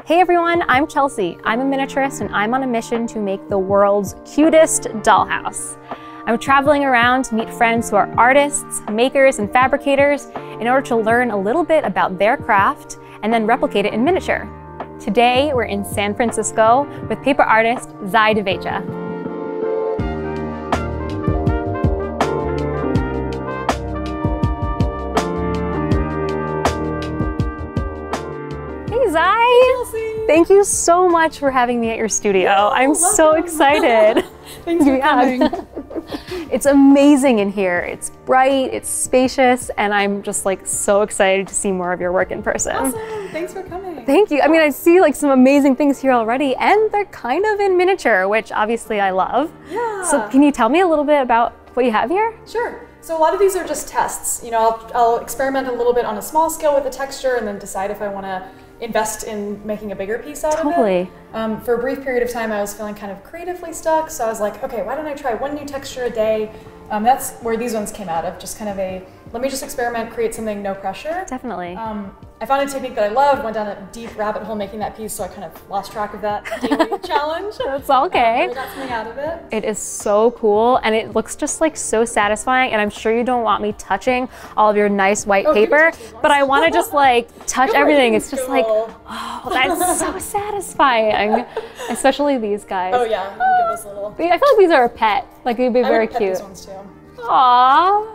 Hey everyone, I'm Chelsea. I'm a miniaturist and I'm on a mission to make the world's cutest dollhouse. I'm traveling around to meet friends who are artists, makers, and fabricators in order to learn a little bit about their craft and then replicate it in miniature. Today, we're in San Francisco with paper artist Zai Divecha. Hey Zai! Chelsea. Thank you so much for having me at your studio. I'm so excited. Thanks for coming. It's amazing in here. It's bright, it's spacious, and I'm just like so excited to see more of your work in person. Awesome. Thanks for coming. Thank you. I mean, I see like some amazing things here already, and they're kind of in miniature, which obviously I love. Yeah. So can you tell me a little bit about what you have here? Sure. So a lot of these are just tests. You know, I'll experiment a little bit on a small scale with the texture and then decide if I want to invest in making a bigger piece out of it. For a brief period of time, I was feeling kind of creatively stuck, so I was like, okay, why don't I try one new texture a day? That's where these ones came out of, just kind of let me just experiment, create something no pressure. Definitely. I found a technique that I loved, went down a deep rabbit hole making that piece, so I kind of lost track of that daily challenge. That's okay. I got something out of it. It is so cool, and it looks just like so satisfying, and I'm sure you don't want me touching all of your nice white paper, but I want to just like touch everything. It's just like, oh, that's so satisfying. Especially these guys. Oh yeah, you can give this a little. I feel like these are a pet. Like they'd be very cute. These ones too. Aww.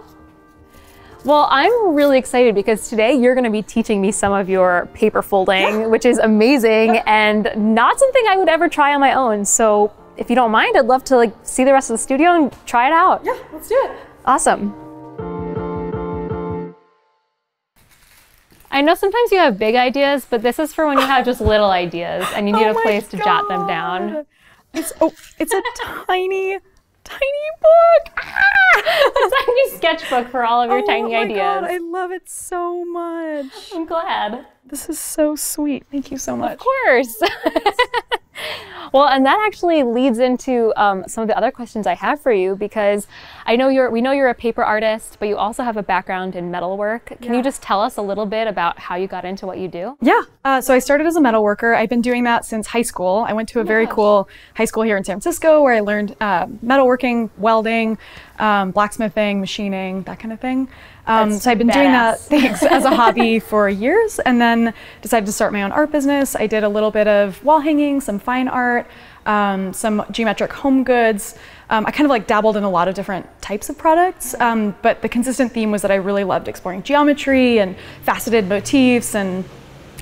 Well, I'm really excited because today you're going to be teaching me some of your paper folding, which is amazing and not something I would ever try on my own. So if you don't mind, I'd love to like see the rest of the studio and try it out. Yeah, let's do it. Awesome. I know sometimes you have big ideas, but this is for when you have just little ideas and you need a place to jot them down. It's a tiny book. It's a tiny sketchbook for all of your tiny ideas. God, I love it so much. I'm glad. This is so sweet. Thank you so much. Of course. Well, and that actually leads into some of the other questions I have for you, because we know you're a paper artist, but you also have a background in metalwork. Can you just tell us a little bit about how you got into what you do? Yeah, so I started as a metalworker. I've been doing that since high school. I went to a very cool high school here in San Francisco where I learned metalworking, welding, blacksmithing, machining, that kind of thing. So I've been doing that as a hobby for years, and then decided to start my own art business. I did a little bit of wall hanging, some fine art, some geometric home goods. I kind of like dabbled in a lot of different types of products, but the consistent theme was that I really loved exploring geometry and faceted motifs and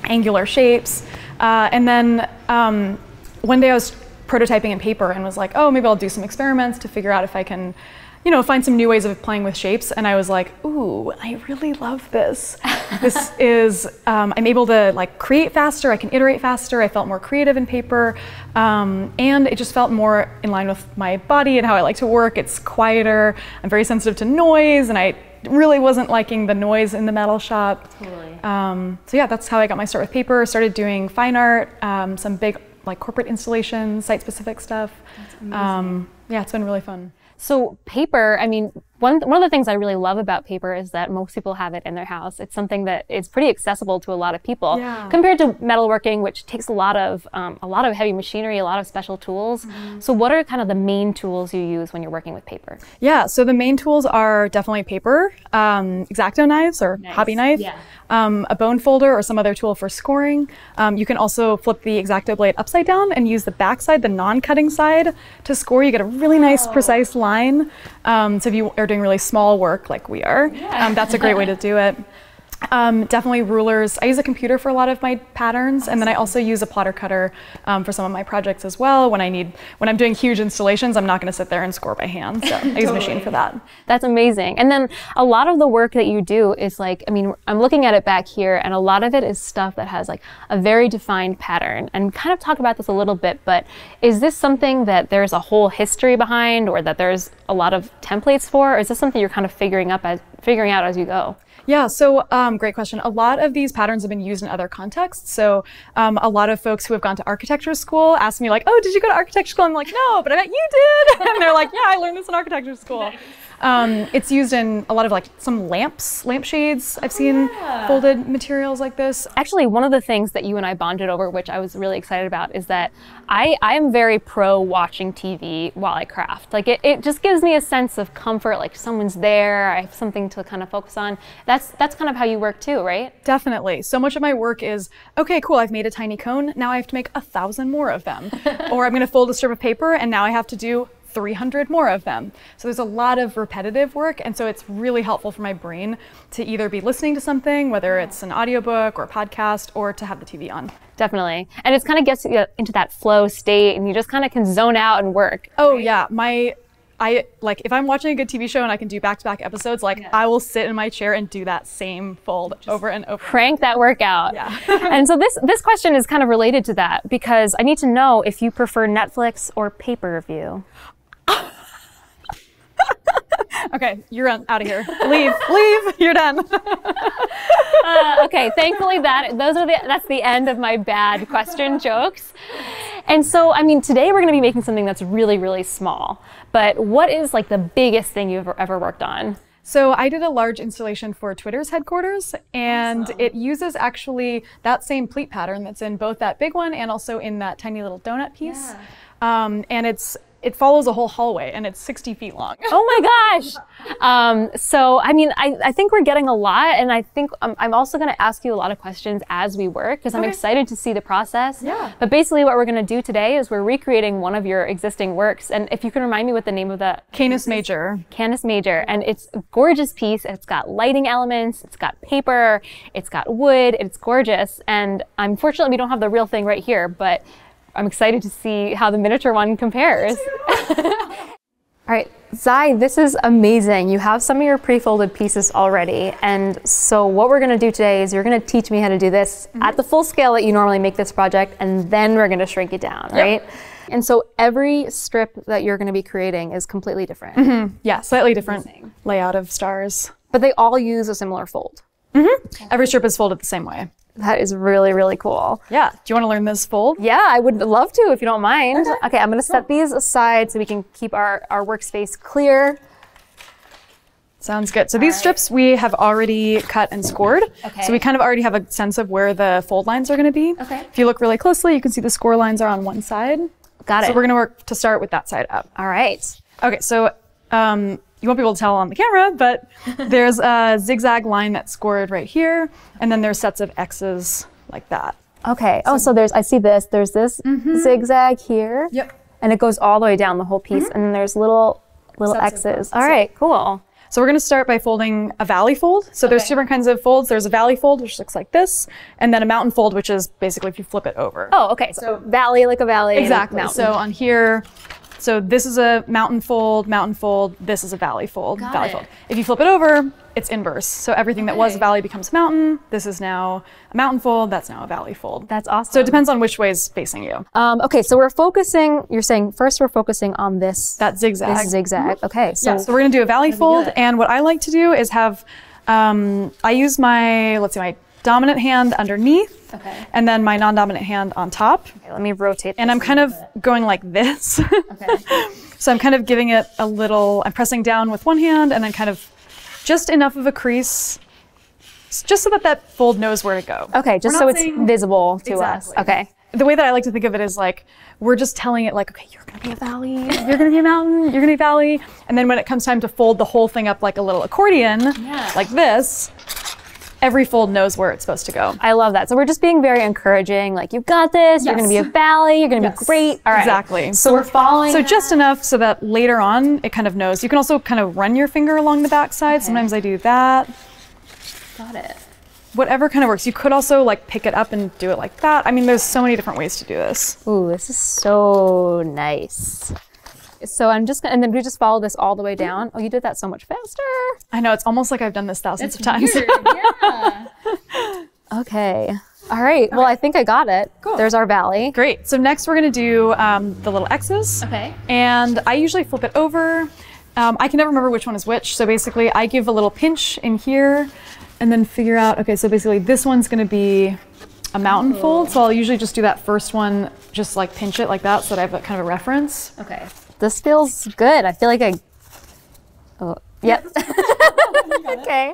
angular shapes. And then one day I was prototyping in paper and was like, oh, maybe I'll do some experiments to figure out if I can, you know, find some new ways of playing with shapes. And I was like, ooh, I really love this. This is, I'm able to like create faster, I can iterate faster, I felt more creative in paper, and it just felt more in line with my body and how I like to work. It's quieter, I'm very sensitive to noise, and I really wasn't liking the noise in the metal shop. Totally. So yeah, that's how I got my start with paper, started doing fine art, some big like corporate installations, site-specific stuff. That's amazing. Yeah, it's been really fun. So paper, I mean, one of the things I really love about paper is that most people have it in their house. It's something that is pretty accessible to a lot of people compared to metalworking, which takes a lot of heavy machinery, a lot of special tools. So what are kind of the main tools you use when you're working with paper? Yeah, so the main tools are definitely paper, X-Acto knives or hobby knife, a bone folder or some other tool for scoring. You can also flip the X-Acto blade upside down and use the back side, the non-cutting side, to score. You get a really nice, precise line. So if you are doing really small work like we are, that's a great way to do it. Definitely rulers. I use a computer for a lot of my patterns, and then I also use a plotter cutter for some of my projects as well. When I'm doing huge installations, I'm not going to sit there and score by hand, so I use a machine for that. That's amazing. And then a lot of the work that you do is like, I mean, I'm looking at it back here, and a lot of it is stuff that has like a very defined pattern. And kind of talk about this a little bit, but is this something that there's a whole history behind, or that there's a lot of templates for, or is this something you're kind of figuring out as you go? Yeah, so great question. A lot of these patterns have been used in other contexts. So a lot of folks who have gone to architecture school ask me like, oh, did you go to architecture school? I'm like, no, but I bet you did. And they're like, yeah, I learned this in architecture school. Nice. It's used in a lot of like some lampshades. I've seen folded materials like this. Actually, one of the things that you and I bonded over, which I was really excited about, is that I am very pro watching TV while I craft. Like it just gives me a sense of comfort, like someone's there, I have something to kind of focus on. That's kind of how you work too, right? Definitely. So much of my work is, okay, cool, I've made a tiny cone, now I have to make 1,000 more of them. Or I'm gonna fold a strip of paper and now I have to do 300 more of them. So there's a lot of repetitive work, and so it's really helpful for my brain to either be listening to something, whether it's an audiobook or a podcast, or to have the TV on. Definitely. And it kind of gets you into that flow state and you just kind of can zone out and work. Oh yeah, if I'm watching a good TV show and I can do back-to-back episodes, I will sit in my chair and do that same fold over and over. Crank that workout. Yeah. And so this question is kind of related to that, because I need to know if you prefer Netflix or pay-per-view. Okay, you're out of here. Leave, you're done. Okay, thankfully that's the end of my bad question jokes. And so, I mean, today we're gonna be making something that's really, really small, but what is like the biggest thing you've ever worked on? So I did a large installation for Twitter's headquarters, and it uses actually that same pleat pattern that's in both that big one and also in that tiny little donut piece. Yeah. And it follows a whole hallway, and it's 60 feet long. Oh my gosh. So, I mean, I think we're getting a lot, and I think I'm also going to ask you a lot of questions as we work, because I'm excited to see the process. Yeah. But basically what we're going to do today is we're recreating one of your existing works. And if you can remind me what the name of the... Canis Major. Canis Major. And it's a gorgeous piece. It's got lighting elements. It's got paper. It's got wood. It's gorgeous. And unfortunately, we don't have the real thing right here, but I'm excited to see how the miniature one compares. All right, Zai, this is amazing. You have some of your pre-folded pieces already. And so what we're gonna do today is you're gonna teach me how to do this at the full scale that you normally make this project, and then we're gonna shrink it down, right? And so every strip that you're gonna be creating is completely different. Yeah, slightly different layout of stars. But they all use a similar fold. Every strip is folded the same way. That is really, really cool. Yeah. Do you want to learn this fold? Yeah, I would love to if you don't mind. Okay, I'm going to set these aside so we can keep our workspace clear. Sounds good. So these strips we have already cut and scored. Okay. So we kind of already have a sense of where the fold lines are going to be. Okay. If you look really closely, you can see the score lines are on one side. Got it. So we're going to work to start with that side up. All right. Okay, so you won't be able to tell on the camera, but there's a zigzag line that's scored right here, and then there's sets of X's like that. Okay. Oh, so I see this. There's this zigzag here. Yep. And it goes all the way down the whole piece, and then there's little X's. All right, cool. So we're going to start by folding a valley fold. So there's two different kinds of folds. There's a valley fold, which looks like this, and then a mountain fold, which is basically if you flip it over. Oh, okay. So valley, like a valley. Exactly. So on here, so this is a mountain fold, this is a valley fold, fold. If you flip it over, it's inverse. So everything that was a valley becomes a mountain. This is now a mountain fold, that's now a valley fold. That's awesome. So it depends on which way is facing you. Okay, so we're focusing, you're saying first we're focusing on this. That zigzag. This zigzag, okay. So, so we're gonna do a valley fold, and what I like to do is have, I use my, my dominant hand underneath, and then my non-dominant hand on top. Okay, let me rotate this. And I'm kind of going like this. So I'm kind of giving it a little, I'm pressing down with one hand and then kind of just enough of a crease, just so that that fold knows where to go. Okay, just so it's visible to us. Okay. The way that I like to think of it is like, we're just telling it like, okay, you're gonna be a valley, you're gonna be a mountain, you're gonna be a valley. And then when it comes time to fold the whole thing up like a little accordion, like this, every fold knows where it's supposed to go. I love that. So we're just being very encouraging, like, you've got this, you're gonna be a valley, you're gonna be great. All right. Exactly. So we're following. So just enough so that later on it kind of knows. You can also kind of run your finger along the back side. Sometimes I do that. Got it. Whatever kind of works. You could also like pick it up and do it like that. I mean, there's so many different ways to do this. Ooh, this is so nice. So I'm just gonna, and then we just follow this all the way down. Oh, you did that so much faster. I know, it's almost like I've done this thousands of times. Weird. Yeah. Okay. All right. Well, I think I got it. Cool. There's our valley. Great. So next we're gonna do the little X's. Okay. And I usually flip it over. I can never remember which one is which. So basically I give a little pinch in here and then figure out, okay, so basically this one's gonna be a mountain fold. So I'll usually just do that first one, just like pinch it like that so that I have a kind of a reference. Okay. This feels good. I feel like Yep. Okay.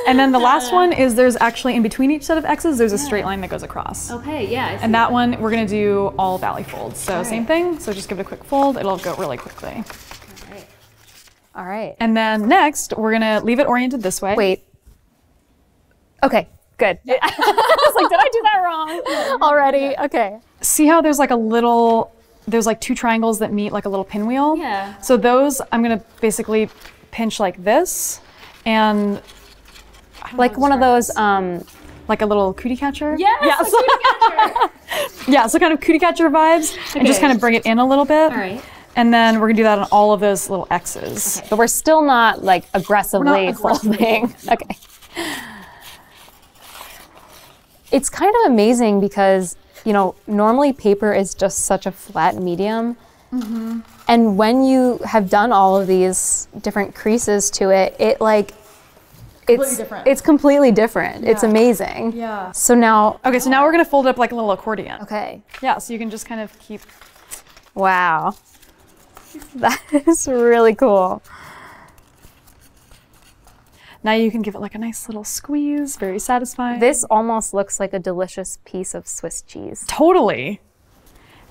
And then the last one is there's actually in between each set of X's, there's a straight line that goes across. Okay, yeah. And that one, we're gonna do all valley folds. So same thing, so just give it a quick fold. It'll go really quickly. All right. And then next, we're gonna leave it oriented this way. Wait. Okay, good. I was like, did I do that wrong already? Okay. See how there's like there's like two triangles that meet like a little pinwheel? Yeah. So those, I'm gonna basically pinch like this, and like one of those, like a little cootie catcher? yes, Yeah, so, cootie catcher. yeah, so kind of cootie catcher vibes, and just kind of bring it in a little bit. All right. And then we're gonna do that on all of those little X's. Okay. But we're still not like aggressively folding. Okay. It's kind of amazing because, you know, normally paper is just such a flat medium. Mm-hmm. And when you have done all of these different creases to it, it's completely different. Yeah. It's amazing. Yeah. So now, okay, so now we're gonna fold it up like a little accordion. Okay. Yeah, so you can just kind of keep. Wow. That is really cool. Now you can give it like a nice little squeeze, very satisfying. This almost looks like a delicious piece of Swiss cheese. Totally.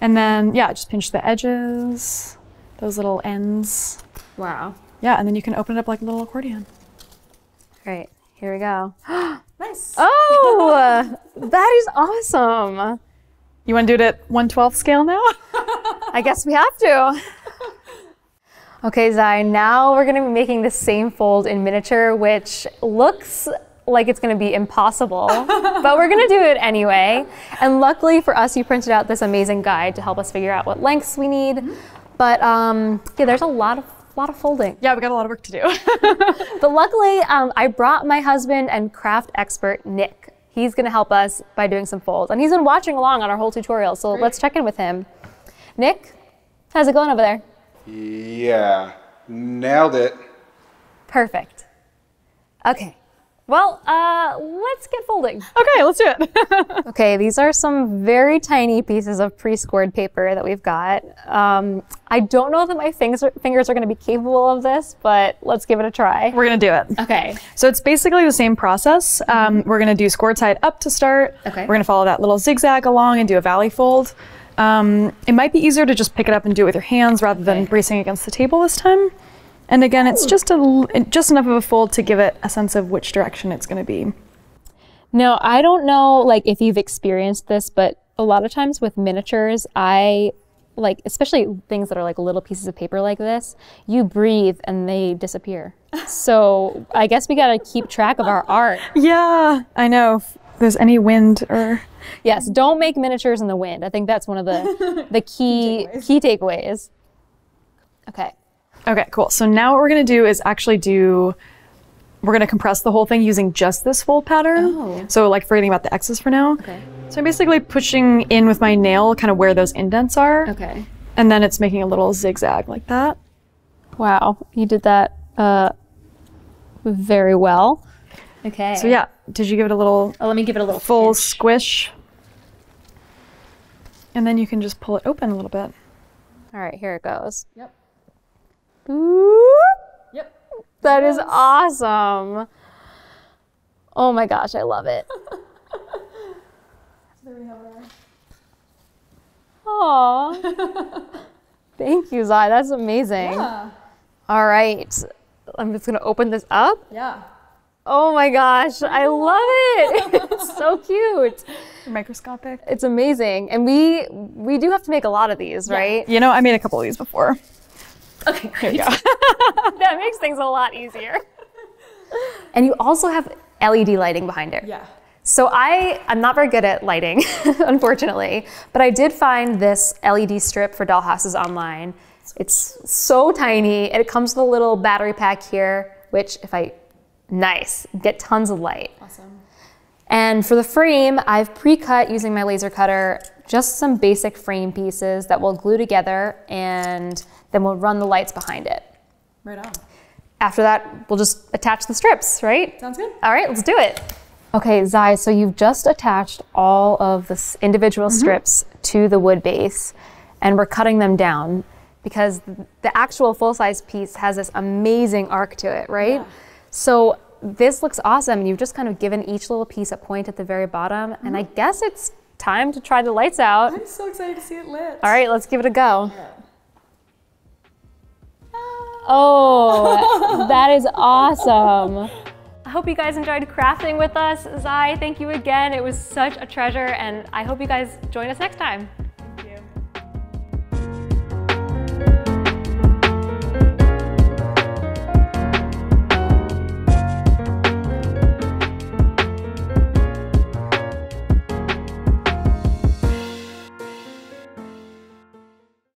And then, yeah, just pinch the edges, those little ends. Wow. Yeah, and then you can open it up like a little accordion. All right, here we go. Nice. Oh, that is awesome. You want to do it at 1/12 scale now? I guess we have to. Okay, Zai, now we're gonna be making the same fold in miniature, which looks like it's gonna be impossible, but we're gonna do it anyway. And luckily for us, you printed out this amazing guide to help us figure out what lengths we need. But yeah, there's a lot of folding. Yeah, we got a lot of work to do. But luckily, I brought my husband and craft expert, Nick. He's gonna help us by doing some folds. And he's been watching along on our whole tutorial, so let's check in with him. Nick, how's it going over there? Yeah, nailed it. Perfect. Okay, well, let's get folding. Okay, let's do it. Okay, these are some very tiny pieces of pre-scored paper that we've got. I don't know that my fingers are gonna be capable of this, but let's give it a try. We're gonna do it. Okay. So it's basically the same process. We're gonna do scored side up to start. Okay. We're gonna follow that little zigzag along and do a valley fold. It might be easier to just pick it up and do it with your hands rather than bracing against the table this time. And again, it's just enough of a fold to give it a sense of which direction it's going to be. Now, I don't know like if you've experienced this, but a lot of times with miniatures, I like, especially things that are like little pieces of paper like this, you breathe and they disappear. So I guess we got to keep track of our art. Yeah, I know. If there's any wind or... Yes, don't make miniatures in the wind. I think that's one of the key takeaways. Okay. Okay, cool. So now what we're gonna do is actually we're gonna compress the whole thing using just this fold pattern. Oh. So like forgetting about the X's for now. Okay. So I'm basically pushing in with my nail kind of where those indents are. Okay. And then it's making a little zigzag like that. Wow, you did that very well. Okay. So yeah, did you give it a little... Oh, let me give it a little full pinch. squish. And then you can just pull it open a little bit. All right, here it goes. Yep. Ooh, Yep. that is awesome. Oh my gosh, I love it. There we have it. Aw. Thank you, Zai. That's amazing. Yeah. All right. I'm just going to open this up. Yeah. Oh my gosh, I love it. It's so cute. Microscopic. It's amazing. And we do have to make a lot of these, right? You know, I made a couple of these before. Okay, Here you great. go. That makes things a lot easier. And you also have LED lighting behind it. Yeah. So I'm not very good at lighting, unfortunately, but I did find this LED strip for dollhouses online. It's so tiny, and it comes with a little battery pack here, which nice, get tons of light. Awesome. And for the frame, I've pre-cut using my laser cutter, just some basic frame pieces that we'll glue together, and then we'll run the lights behind it. Right on. After that, we'll just attach the strips, right? Sounds good. All right, let's do it. Okay, Zai, so you've just attached all of the individual strips to the wood base, and we're cutting them down. because the actual full-size piece has this amazing arc to it, right? Yeah. So this looks awesome. You've just kind of given each little piece a point at the very bottom, and I guess it's time to try the lights out. I'm so excited to see it lit. All right, let's give it a go. Yeah. Oh, that is awesome. I hope you guys enjoyed crafting with us. Zai, thank you again. It was such a treasure, and I hope you guys join us next time.